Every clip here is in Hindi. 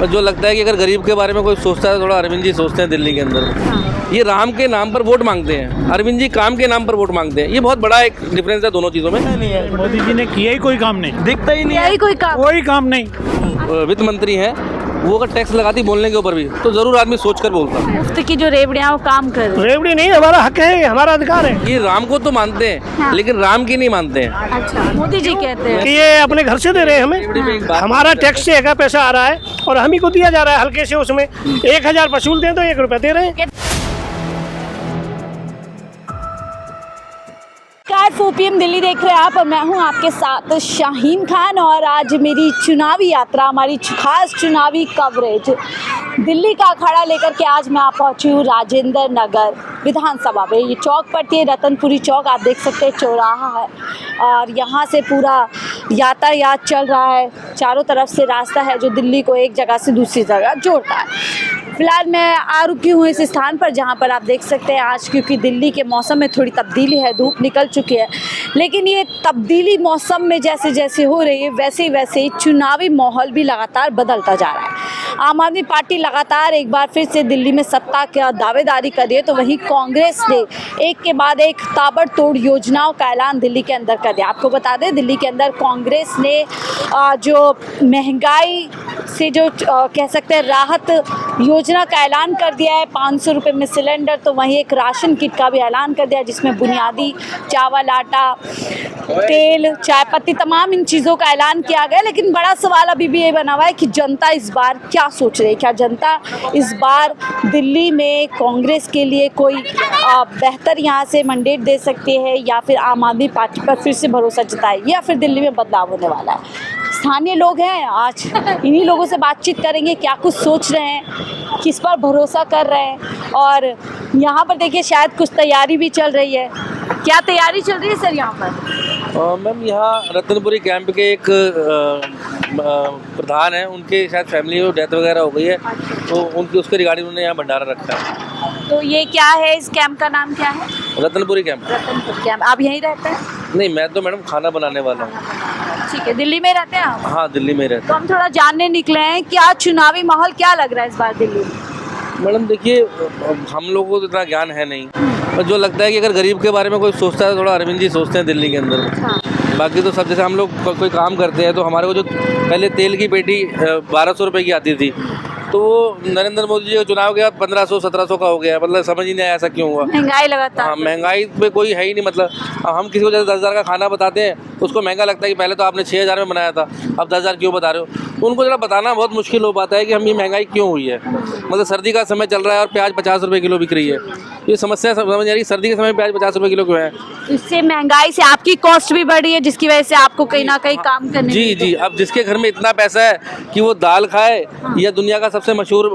और जो लगता है कि अगर गरीब के बारे में कोई सोचता है, थोड़ा अरविंद जी सोचते हैं दिल्ली के अंदर। ये राम के नाम पर वोट मांगते हैं, अरविंद जी काम के नाम पर वोट मांगते हैं। ये बहुत बड़ा एक डिफरेंस है दोनों चीज़ों में। नहीं है, मोदी जी ने किया ही कोई काम नहीं, दिखता ही नहीं है, कोई काम नहीं। वित्त मंत्री हैं, वो अगर टैक्स लगाती बोलने के ऊपर भी तो जरूर आदमी सोच कर बोलता। मुफ्त की जो रेवड़ियाँ वो काम कर रही हैं। रेवड़ी नहीं, हमारा हक है, हमारा अधिकार है। ये राम को तो मानते हैं लेकिन राम की नहीं मानते हैं। अच्छा, मोदी जी कहते हैं कि ये अपने घर से दे रहे हैं हमें, हमारा टैक्स से का पैसा आ रहा है और हम ही को दिया जा रहा है हल्के से। उसमें 1000 वसूलते हैं तो 1 रुपया दे रहे हैं। OPM दिल्ली देख रहे हैं आप और मैं हूं आपके साथ शाहीन खान। और आज मेरी चुनावी यात्रा, हमारी खास चुनावी कवरेज दिल्ली का अखाड़ा लेकर के आज मैं पहुंची हूँ राजेंद्र नगर विधानसभा में। ये चौक पड़ती है रतनपुरी चौक, आप देख सकते हैं चौराहा है और यहाँ से पूरा यातायात चल रहा है। चारों तरफ से रास्ता है जो दिल्ली को एक जगह से दूसरी जगह जोड़ता है। फिलहाल मैं आ रुकी हूँ इस स्थान पर जहाँ पर आप देख सकते हैं आज क्योंकि दिल्ली के मौसम में थोड़ी तब्दीली है, धूप निकल चुकी है, लेकिन ये तब्दीली मौसम में जैसे जैसे हो रही है वैसे वैसे चुनावी माहौल भी लगातार बदलता जा रहा है। आम आदमी पार्टी लगातार एक बार फिर से दिल्ली में सत्ता का दावेदारी कर रही है, तो वहीं कांग्रेस ने एक के बाद एक ताबड़तोड़ योजनाओं का ऐलान दिल्ली के अंदर कर दिया। आपको बता दें दिल्ली के अंदर कांग्रेस ने जो महंगाई से जो कह सकते हैं राहत योजना का ऐलान कर दिया है, 500 रुपये में सिलेंडर। तो वहीं एक राशन किट का भी ऐलान कर दिया जिसमें बुनियादी चावल, आटा, तेल, चाय पत्ती, तमाम इन चीज़ों का ऐलान किया गया। लेकिन बड़ा सवाल अभी भी ये बना हुआ है कि जनता इस बार क्या सोच रही है। क्या जनता इस बार दिल्ली में कांग्रेस के लिए कोई बेहतर यहाँ से मैंडेट दे सकती है या फिर आम आदमी पार्टी पर फिर से भरोसा जताएगी या फिर दिल्ली में बदलाव होने वाला है। स्थानीय लोग हैं, आज इन्हीं लोगों से बातचीत करेंगे, क्या कुछ सोच रहे हैं, किस पर भरोसा कर रहे हैं। और यहाँ पर देखिए शायद कुछ तैयारी भी चल रही है। क्या तैयारी चल रही है सर यहाँ पर? मैम यहाँ रतनपुरी कैंप के एक प्रधान हैं, उनके शायद फैमिली में डेथ वगैरह हो गई है, तो उनकी उसके रिगार्डिंग उन्होंने यहाँ भंडारा रखा है। तो ये क्या है, इस कैंप का नाम क्या है? रतनपुरी कैंप। रतनपुर कैंप। आप यहीं रहते हैं? नहीं, मैं तो मैडम खाना बनाने वाला हूँ। ठीक है, दिल्ली में रहते हैं आप? हाँ, दिल्ली में रहते तो हम थोड़ा जानने निकले हैं क्या चुनावी माहौल क्या लग रहा है इस बार दिल्ली में? मैडम देखिए, हम लोगों को तो इतना ज्ञान है नहीं, पर जो लगता है कि अगर गरीब के बारे में कोई सोचता है, थोड़ा अरविंद जी सोचते हैं दिल्ली के अंदर। बाकी तो सब जैसे हम लोग कोई काम करते हैं तो हमारे को जो पहले तेल की पेटी 1200 रुपये की आती थी, तो वो नरेंद्र मोदी जी का चुनाव के बाद 1500-1700 का हो गया। मतलब समझ ही नहीं आया ऐसा क्यों हुआ। महंगाई लगातार। हाँ, महंगाई पे कोई है ही नहीं। मतलब हम किसी को जैसे 10,000 का खाना बताते हैं उसको महंगा लगता है कि पहले तो आपने 6,000 में बनाया था, अब 10,000 क्यों बता रहे हो। तो उनको जरा बताना बहुत मुश्किल हो पाता है कि हम ये महंगाई क्यों हुई है। मतलब सर्दी का समय चल रहा है और प्याज 50 रुपये किलो बिक रही है। ये समस्या समझ आ रही है, सर्दी के समय प्याज 50 रुपये किलो क्यों है। इससे महंगाई से आपकी कॉस्ट भी बढ़ी है जिसकी वजह से आपको कहीं ना कहीं काम करने। जी, अब जिसके घर में इतना पैसा है कि वो दाल खाए या दुनिया का सबसे मशहूर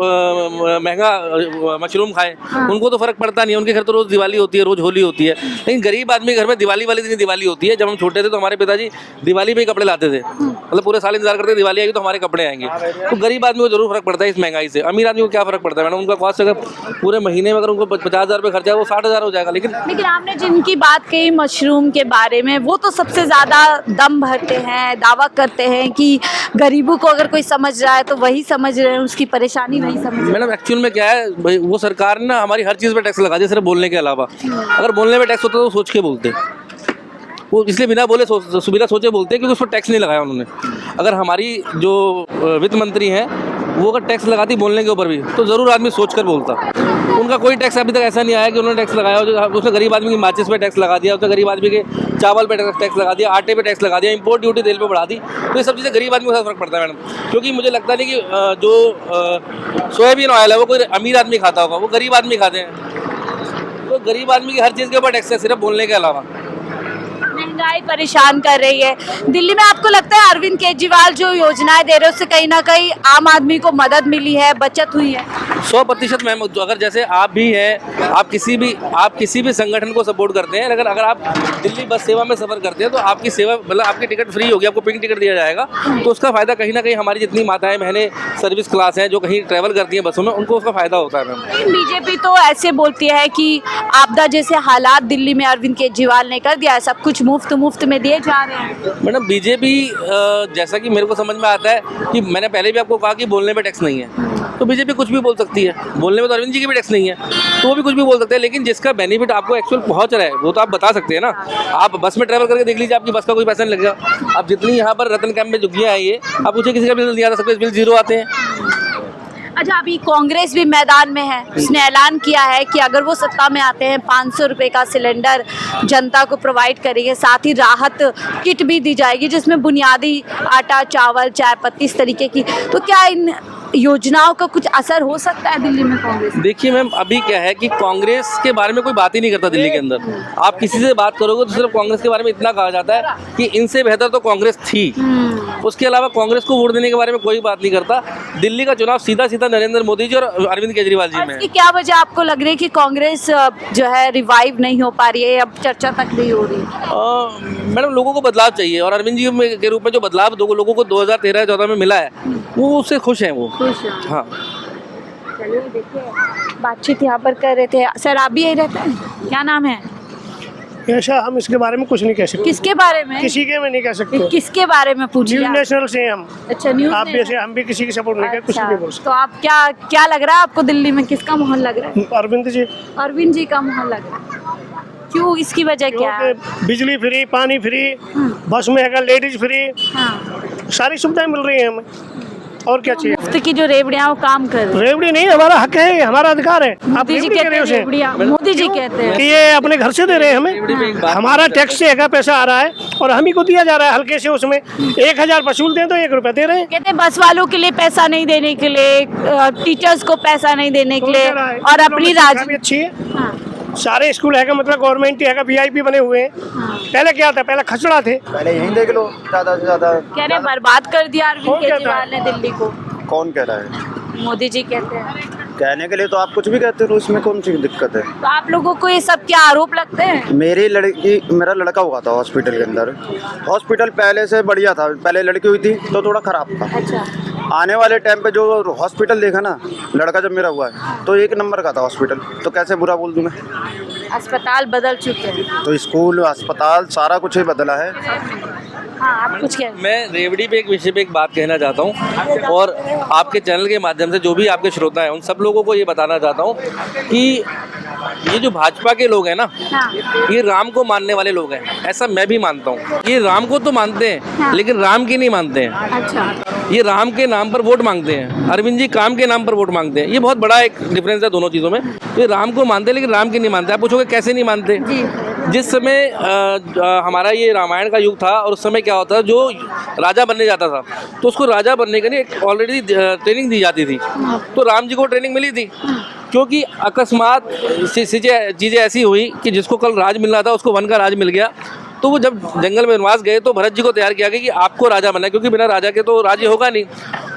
महंगा मशरूम खाए, उनको तो फर्क पड़ता नहीं है। उनके घर तो रोज दिवाली होती है, रोज होली होती है। लेकिन गरीब आदमी के घर में दिवाली वाले दिन दिवाली होती है। जब हम छोटे थे तो हमारे पिताजी दिवाली पे ही कपड़े लाते थे। मतलब पूरे साल इंतजार करते दिवाली आएगी तो हमारे कपड़े आएंगे। तो गरीब आदमी को जरूर फर्क पड़ता है इस महंगाई से। अमीर आदमी को क्या फर्क पड़ता है मैडम, उनका कॉस्ट अगर पूरे महीने में अगर उनको 50,000 रुपये खर्चा है वो 60,000 हो जाएगा। लेकिन आपने जिनकी बात कही मशरूम के बारे में, वो तो सबसे ज्यादा दम भरते हैं, दावा करते हैं कि गरीबों को अगर कोई समझ रहा है तो वही समझ रहे हैं, उसकी परेशानी वही समझ रहे हैं। मैडम एक्चुअल में क्या है भाई, वो सरकार ने हमारी हर चीज़ पे टैक्स लगा दिया सिर्फ बोलने के अलावा। अगर बोलने पे टैक्स होता तो सोच के बोलते, वो इसलिए बिना बोले बिना सोचे बोलते हैं क्योंकि उस पर टैक्स नहीं लगाया उन्होंने। अगर हमारी जो वित्त मंत्री हैं वो अगर टैक्स लगाती बोलने के ऊपर भी तो ज़रूर आदमी सोच कर बोलता। उनका कोई टैक्स अभी तक ऐसा नहीं आया कि उन्होंने टैक्स लगाया हो। उसने गरीब आदमी की माचिस पे टैक्स लगा दिया, उसने गरीब आदमी के चावल पे टैक्स लगा दिया, आटे पे टैक्स लगा दिया, इंपोर्ट ड्यूटी तेल पे बढ़ा दी। तो ये सब चीज़ें गरीब आदमी को ज़्यादा फर्क पड़ता है मैडम। क्योंकि मुझे लगता नहीं कि जो सोयाबीन ऑयल है वो कोई अमीर आदमी खाता होगा, वो गरीब आदमी खाते हैं। तो गरीब आदमी की हर चीज़ के ऊपर टैक्स है सिर्फ बोलने के अलावा। महंगाई परेशान कर रही है दिल्ली में। आपको लगता है अरविंद केजरीवाल जो योजनाएं दे रहे हैं उससे कहीं ना कहीं आम आदमी को मदद मिली है, बचत हुई है? 100% मैम। अगर जैसे आप भी हैं, आप किसी भी संगठन को सपोर्ट करते हैं, अगर आप दिल्ली बस सेवा में सफ़र करते हैं तो आपकी सेवा मतलब आपकी टिकट फ्री होगी, आपको पिंक टिकट दिया जाएगा। तो उसका फ़ायदा कहीं ना कहीं हमारी जितनी माताएं बहनें सर्विस क्लास हैं जो कहीं ट्रैवल करती हैं बसों में, उनको उसका फ़ायदा होता है मैम। बीजेपी तो ऐसे बोलती है कि आपदा जैसे हालात दिल्ली में अरविंद केजरीवाल ने कर दिया है, सब कुछ मुफ्त मुफ्त में दिए जा रहे हैं। मैडम बीजेपी जैसा कि मेरे को समझ में आता है कि मैंने पहले भी आपको कहा कि बोलने पे टैक्स नहीं है, तो बीजेपी कुछ भी बोल सकती है। बोलने में तो अरविंद जी की भी टैक्स नहीं है, तो वो भी कुछ भी बोल सकते हैं, लेकिन जिसका बेनिफिट आपको एक्चुअल पहुंच रहा है वो तो आप बता सकते हैं ना। आप बस में ट्रैवल करके देख लीजिए, आपकी बस का कोई पैसा नहीं लगेगा। अब जितनी यहाँ पर रतन कैंप में झुग्गियाँ आई है, आप पूछे किसी का बिल नहीं आता, सबके बिल जीरो आते हैं। अच्छा, अभी कांग्रेस भी मैदान में है, उसने ऐलान किया है कि अगर वो सत्ता में आते हैं 500 रुपये का सिलेंडर जनता को प्रोवाइड करेंगे, साथ ही राहत किट भी दी जाएगी जिसमें बुनियादी आटा, चावल, चाय पत्ती इस तरीके की। तो क्या इन योजनाओं का कुछ असर हो सकता है दिल्ली में कांग्रेस? देखिए मैम, अभी क्या है कि कांग्रेस के बारे में कोई बात ही नहीं करता दिल्ली के अंदर। आप किसी से बात करोगे तो सिर्फ कांग्रेस के बारे में इतना कहा जाता है कि इनसे बेहतर तो कांग्रेस थी। उसके अलावा कांग्रेस को वोट देने के बारे में कोई बात नहीं करता। दिल्ली का चुनाव सीधा सीधा नरेंद्र मोदी जी और अरविंद केजरीवाल जी में है। इसकी क्या वजह आपको लग रही है कि कांग्रेस जो है रिवाइव नहीं हो पा रही है, अब चर्चा तक नहीं हो रही है? मैडम, लोगों को बदलाव चाहिए, और अरविंद जी के रूप में जो बदलाव लोगों को 2013-14 में मिला है, वो उससे खुश हैं वो। हाँ, चलिए देखिए, बातचीत यहाँ पर कर रहे थे। सर, आप भी यही रहते हैं? क्या नाम है? ऐसा हम इसके बारे में कुछ नहीं कह सकते। किसके बारे में? किसी के में नहीं कह सकते। किसके बारे में पूछिए? न्यूज नेशनल से हैं हम। अच्छा, न्यूज आप भी ऐसे, हम भी किसी की सपोर्ट नहीं करते, कुछ नहीं बोल सकते। तो आप क्या लग रहा है आपको, दिल्ली में किसका माहौल लग रहा है? अरविंद जी। अरविंद जी का माहौल लग रहा है। क्यों, इसकी वजह क्या है? बिजली फ्री, पानी फ्री, बस में अगर लेडीज फ्री, सारी सुविधाएं मिल रही है हमें, और क्या चाहिए? मुफ्त की जो रेवड़ियाँ वो काम कर रही है। रेवड़ी नहीं, हमारा हक है, हमारा अधिकार है। आप मोदी जी रेवड़ी कह कहते रहे हैं हो उसे? रेवड़ियाँ, मोदी जी कहते हैं कि ये अपने घर से दे रहे हैं हमें, हमारा टैक्स से का पैसा आ रहा है और हम ही को दिया जा रहा है हल्के से। उसमें 1000 वसूल दें तो 1 रुपया दे रहे हैं। कहते हैं बस वालों के लिए पैसा नहीं देने के लिए, टीचर्स को पैसा नहीं देने के लिए, और अपनी शिक्षा भी अच्छी है। सारे स्कूल है, मतलब गवर्नमेंट है, VIP बने हुए हैं। पहले क्या था, पहले खसड़ा थे। पहले यहीं देख लो, ज्यादा से ज्यादा। कह रहे बर्बाद कर दिया अरविंद केजरीवाल ने दिल्ली को। कौन कह रहा है? मोदी जी कहते हैं। कहने के लिए तो आप कुछ भी कहते हो, उसमें कौन सी दिक्कत है? तो आप लोगों को ये सब क्या आरोप लगते हैं? मेरा लड़का हुआ था हॉस्पिटल के अंदर। हॉस्पिटल पहले से बढ़िया था, पहले लड़की हुई थी तो थोड़ा खराब था। अच्छा, आने वाले टाइम पे जो हॉस्पिटल देखा ना, लड़का जब मेरा हुआ है तो 1 नंबर का था हॉस्पिटल, तो कैसे बुरा बोल दूं मैं? अस्पताल बदल चुके हैं। तो स्कूल, अस्पताल, सारा कुछ ही बदला है। हाँ, आप कुछ कह। मैं रेवड़ी पे एक विषय पे एक बात कहना चाहता हूँ, और आपके चैनल के माध्यम से जो भी आपके श्रोता हैं उन सब लोगों को ये बताना चाहता हूँ कि ये जो भाजपा के लोग हैं ना, ये राम को मानने वाले लोग हैं, ऐसा मैं भी मानता हूँ। ये राम को तो मानते हैं, लेकिन राम की नहीं मानते हैं। अच्छा, ये राम के नाम पर वोट मांगते हैं, अरविंद जी काम के नाम पर वोट मांगते हैं। ये बहुत बड़ा एक डिफरेंस है दोनों चीज़ों में। ये राम को मानते हैं लेकिन राम की नहीं मानते। आप पूछोगे कैसे नहीं मानते? जिस समय हमारा ये रामायण का युग था, और उस समय क्या होता था, जो राजा बनने जाता था तो उसको राजा बनने के लिए ऑलरेडी ट्रेनिंग दी जाती थी। तो राम जी को ट्रेनिंग मिली थी, क्योंकि अकस्मात चीज़ें ऐसी हुई कि जिसको कल राज मिलना था उसको वन का राज मिल गया। तो वो जब जंगल में वनवास गए तो भरत जी को तैयार किया गया कि आपको राजा बनना है, क्योंकि बिना राजा के तो राज्य होगा नहीं।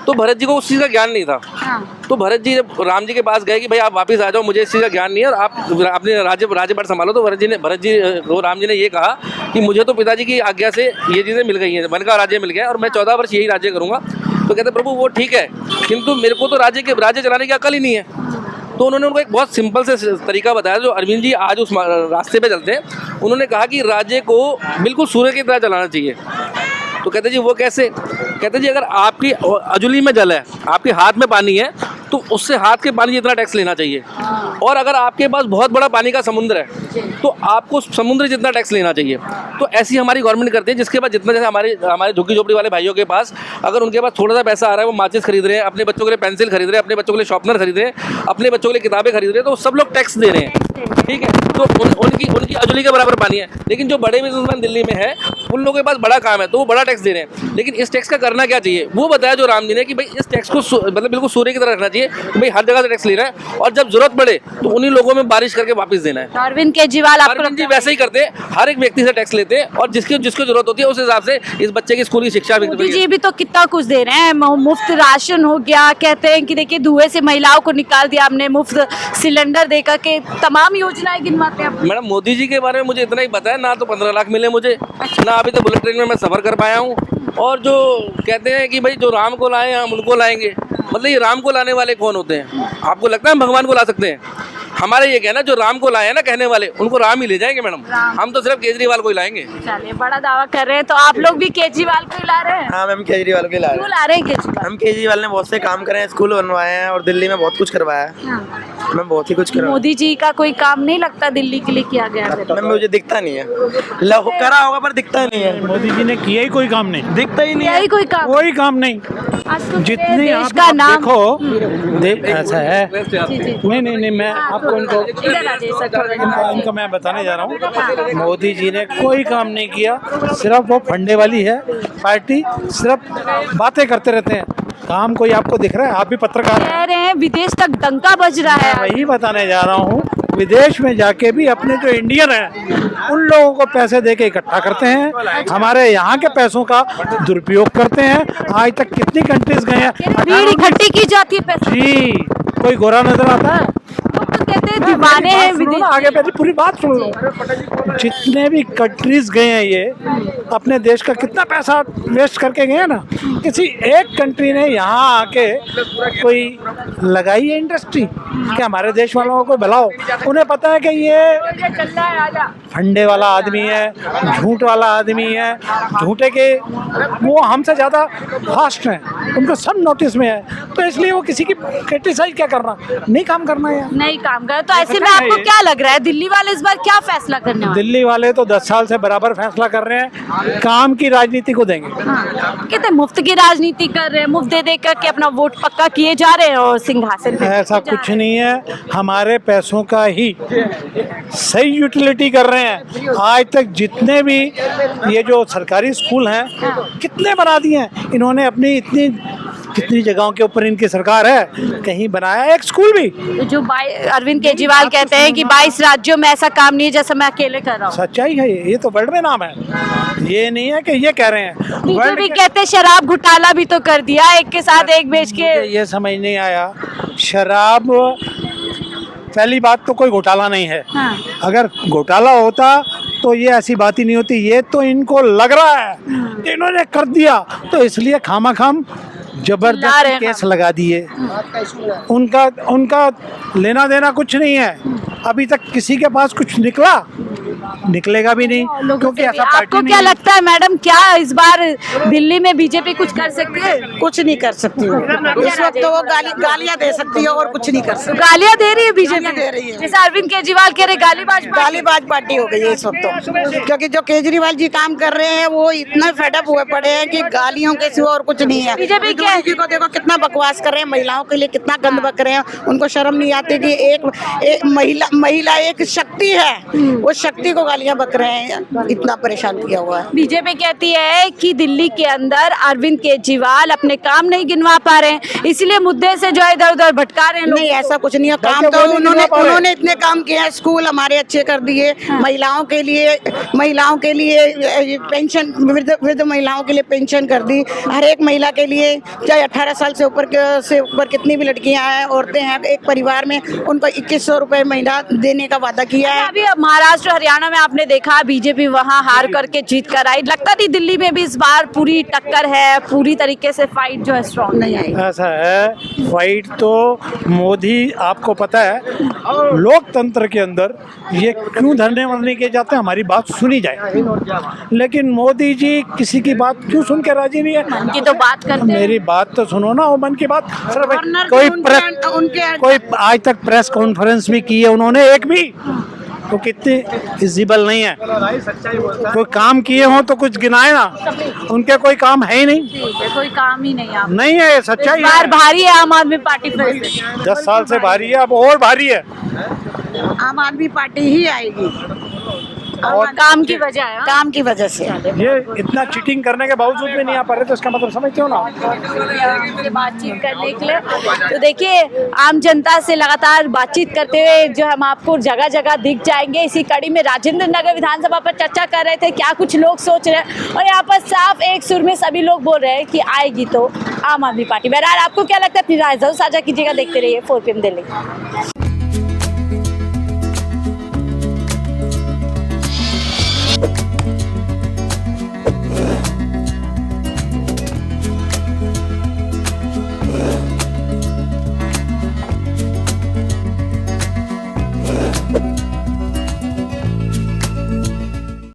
तो भरत जी को उस चीज़ का ज्ञान नहीं था। तो भरत जी जब राम जी के पास गए कि भाई आप वापस आ जाओ, मुझे इस चीज़ का ज्ञान नहीं है और आप अपने राज्यभार संभालो, तो भरत जी को राम जी ने ये कहा कि मुझे तो पिताजी की आज्ञा से ये चीज़ें मिल गई हैं, वन का राज्य मिल गया और मैं 14 वर्ष यही राज्य करूँगा। तो कहते प्रभु वो ठीक है, किंतु मेरे को तो राज्य चलाने की अकल ही नहीं है। तो उन्होंने उनको एक बहुत सिंपल से तरीका बताया, जो अरविंद जी आज उस रास्ते पे चलते हैं। उन्होंने कहा कि राज्य को बिल्कुल सूर्य की तरह चलाना चाहिए। तो कहते जी वो कैसे? कहते जी अगर आपकी अजुली में जल है, आपके हाथ में पानी है, तो उससे हाथ के पानी जितना टैक्स लेना चाहिए। और अगर आपके पास बहुत बड़ा पानी का समुद्र है तो आपको समुद्र जितना टैक्स लेना चाहिए। तो ऐसी हमारी गवर्नमेंट करती है, जिसके पास जितना, जैसे हमारे झुग्गी झोपड़ी वाले भाइयों के पास अगर उनके पास थोड़ा सा पैसा आ रहा है, वो माचिस खरीद रहे हैं, अपने बच्चों के लिए पेंसिल खरीद रहे हैं, अपने बच्चों के लिए शॉर्पनर खरीद रहे हैं, अपने बच्चों के लिए किताबें खरीद रहे हैं, तो सब लोग टैक्स दे रहे हैं। ठीक है, तो उनकी अजुली के बराबर पानी है। लेकिन जो बड़े बिजनेसमैन दिल्ली में है, उन लोगों के पास बड़ा काम है तो वो बड़ा टैक्स दे रहे हैं। लेकिन इस टैक्स का करना क्या चाहिए, वो बताया जो राम जी ने कि भाई इस टैक्स को मतलब बिल्कुल सूर्य की तरह रखना चाहिए, भाई हर जगह से टैक्स लेना है, और जब जरूरत पड़े तो उन्हीं लोगों में बारिश करके वापस देना है। अरविंद केजरीवाल अरविंद जी वैसे ही करते हैं, हर एक व्यक्ति से टैक्स लेते हैं और जिसको जरूरत होती है उस हिसाब से इस बच्चे की स्कूल की शिक्षा। मोदी जी भी तो कितना कुछ दे रहे हैं, मुफ्त राशन हो गया, कहते हैं कि देखिए धुएं से महिलाओं को निकाल दिया हमने, मुफ्त सिलेंडर देकर के तमाम योजनाएं गिनवाते हैं। मैडम मोदी जी के बारे में मुझे इतना ही पता है, ना तो 15 लाख मिले मुझे, ना अभी तो बुलेट ट्रेन में मैं सफर कर पाया हूँ। और जो कहते हैं कि भाई जो राम को लाए हम उनको लाएंगे, मतलब ये राम को लाने वाले कौन होते हैं? आपको लगता है हम भगवान को ला सकते हैं? हमारा ये कहना, जो राम को लाए हैं ना कहने वाले, उनको राम ही ले जाएंगे मैडम। हम तो सिर्फ केजरीवाल को ही लाएंगे। चलिए, बड़ा दावा कर रहे हैं, तो आप लोग भी केजरीवाल को ही ला रहे हैं? हाँ मैम, केजरीवाल के ला रहे क्यों ला रहे हैं केजरीवाल? हम केजरीवाल ने बहुत से काम करे हैं, स्कूल बनवाए हैं और दिल्ली में बहुत कुछ करवाया है। मैम बहुत ही कुछ करवाया। मोदी जी का कोई काम नहीं लगता दिल्ली के लिए किया गया है? मैम मुझे दिखता नहीं है, करा होगा पर दिखता नहीं है। मोदी जी ने किया ही कोई काम नहीं, दिखता ही नहीं यही कोई काम? कोई काम नहीं। आज तो जितने देश आप का नाम देखो ऐसा है। जी, जी। नहीं मैं आपको इनको इधर आ जाइए सर, थोड़ा इनको मैं बताने जा रहा हूँ। मोदी जी ने कोई काम नहीं किया, सिर्फ वो फंडे वाली है पार्टी, सिर्फ बातें करते रहते हैं। काम कोई आपको दिख रहा है? आप भी पत्रकार हैं। कह रहे हैं विदेश तक डंका बज रहा है। वही बताने जा रहा हूँ, विदेश में जाके भी अपने जो इंडियन हैं उन लोगों को पैसे देके इकट्ठा करते हैं, हमारे यहाँ के पैसों का दुरुपयोग करते हैं। आज तक कितनी कंट्रीज गए हैं, भीड़ इकट्ठी की जाती है पैसे। जी कोई गोरा नजर आता है? वो तो कहते हैं दीवाने हैं सुनो ना, विदेश। आगे पहले पूरी बात सुन लो। जितने भी कंट्रीज गए हैं ये अपने देश का कितना पैसा वेस्ट करके गए हैं ना। किसी एक कंट्री ने यहाँ आके कोई लगाई है इंडस्ट्री कि हमारे देश वालों को भला हो? उन्हें पता है कि ये फंडे वाला आदमी है, झूठ वाला आदमी है, झूठे के वो हमसे ज़्यादा फास्ट हैं, उनको सब नोटिस में है। तो इसलिए वो किसी की क्रिटिसाइज क्या करना, नहीं काम करना है। नहीं काम कर, तो ऐसे में आपको क्या लग रहा है दिल्ली वाले इस बार क्या फैसला करने वाले? दिल्ली वाले तो 10 साल से बराबर फैसला कर रहे हैं, काम की राजनीति को देंगे। कहते हैं मुफ्त की राजनीति कर रहे हैं, मुफ्त दे दे करके अपना वोट पक्का किए जा रहे हैं और सिंहासन पे ऐसा बैठे जा कुछ रहे नहीं है, हमारे पैसों का ही सही यूटिलिटी कर रहे हैं। आज तक जितने भी ये जो सरकारी स्कूल हैं कितने बना दिए हैं इन्होंने, अपनी इतनी कितनी जगहों के ऊपर इनकी सरकार है, कहीं बनाया एक स्कूल भी? हैं। जो अरविंद केजरीवाल कहते हैं कि 22 राज्यों में ऐसा काम नहीं है जैसा मैं अकेले कर रहा हूँ। सच्चाई है ये तो वर्ल्ड में नाम है, ये नहीं है कि ये कह रहे हैं। बीजेपी कहते हैं शराब घोटाला भी तो कर दिया, एक के साथ एक बेच के। ये समझ नहीं आया, शराब पहली बात तो कोई घोटाला नहीं है। हाँ। अगर घोटाला होता तो ये ऐसी बात ही नहीं होती। ये तो इनको लग रहा है, इन्होंने कर दिया तो इसलिए खामाखाम जबरदस्ती केस लगा दिए। उनका लेना देना कुछ नहीं है, अभी तक किसी के पास कुछ निकलेगा भी नहीं, क्योंकि ऐसा पार्टी आपको नहीं क्या है। लगता है मैडम, क्या इस बार दिल्ली में बीजेपी कुछ कर सकती है? कुछ नहीं कर सकती हो। इस वक्त तो वो गालियां दे सकती है और कुछ नहीं कर सकती। गालियां दे रही है बीजेपी? गालियां दे रही है। जैसे अरविंद केजरीवाल कह रहे गालीबाज पार्टी हो गई है इस वक्त तो, क्योंकि जो केजरीवाल जी काम कर रहे हैं वो इतना फेडअप हुए पड़े हैं कि गालियों के सिवा और कुछ नहीं है। बीजेपी क्या मोदी जी को देखो कितना बकवास कर रहे हैं, महिलाओं के लिए कितना गंद बक रहे हैं। उनको शर्म नहीं आती कि एक महिला एक शक्ति है, वो शक्ति को गालियां बक रहे हैं। इतना परेशान किया हुआ है। बीजेपी कहती है कि दिल्ली के अंदर अरविंद केजरीवाल अपने काम नहीं गिनवा पा रहे हैं, इसलिए मुद्दे से जो है इधर उधर भटका रहे हैं लोग। नहीं ऐसा कुछ नहीं है, काम तो उन्होंने इतने काम किए हैं, स्कूल हमारे अच्छे कर दिए, महिलाओं के लिए पेंशन, वृद्ध महिलाओं के लिए पेंशन कर दी, हर एक महिला के लिए, चाहे 18 साल से ऊपर कितनी भी लड़कियां हैं, औरतें हैं, एक परिवार में उनको 2100 रुपए महीना देने का वादा किया है। अभी महाराष्ट्र हरियाणा में आपने देखा बीजेपी वहां हार करके जीत कर आई, लगता नहीं दिल्ली में भी इस बार पूरी टक्कर है, पूरी तरीके से फाइट जो है स्ट्रॉन्ग नहीं आई। ऐसा है, फाइट तो मोदी, आपको पता है लोकतंत्र के अंदर ये क्यों धरने वरने के जाते हैं, हमारी बात सुनी जाए, लेकिन मोदी जी किसी की बात क्यों सुन के राजी नहीं है? मन की तो बात करते हैं। मेरी बात तो सुनो ना, वो मन की बात। गवर्नर कोई आज तक प्रेस कॉन्फ्रेंस भी की है उन्होंने, एक भी तो कितनी विजिबल नहीं है। कोई काम किए हो तो कुछ गिनाए ना, उनके कोई काम है ही नहीं। ठीक है, कोई काम ही नहीं आप नहीं है, सच्चाई इस बार है। भारी है आम आदमी पार्टी फिर से। 10 साल से भारी है, अब और भारी है। आम आदमी पार्टी ही आएगी और काम की वजह है। काम की वजह से। ये इतना चीटिंग करने के बावजूद भी नहीं आ पा रहे, तो इसका मतलब समझते हो ना? हमसे बातचीत करने के लिए तो देखिए, आम जनता से लगातार बातचीत करते हुए जो हम आपको जगह जगह दिख जाएंगे। इसी कड़ी में राजेंद्र नगर विधानसभा पर चर्चा कर रहे थे, क्या कुछ लोग सोच रहे हैं, और यहाँ पर साफ एक सुर में सभी लोग बोल रहे हैं कि आएगी तो आम आदमी पार्टी। बहरहाल आपको क्या लगता है, अपनी राय जरूर साझा कीजिएगा। देखते रहिए 4PM दिल्ली।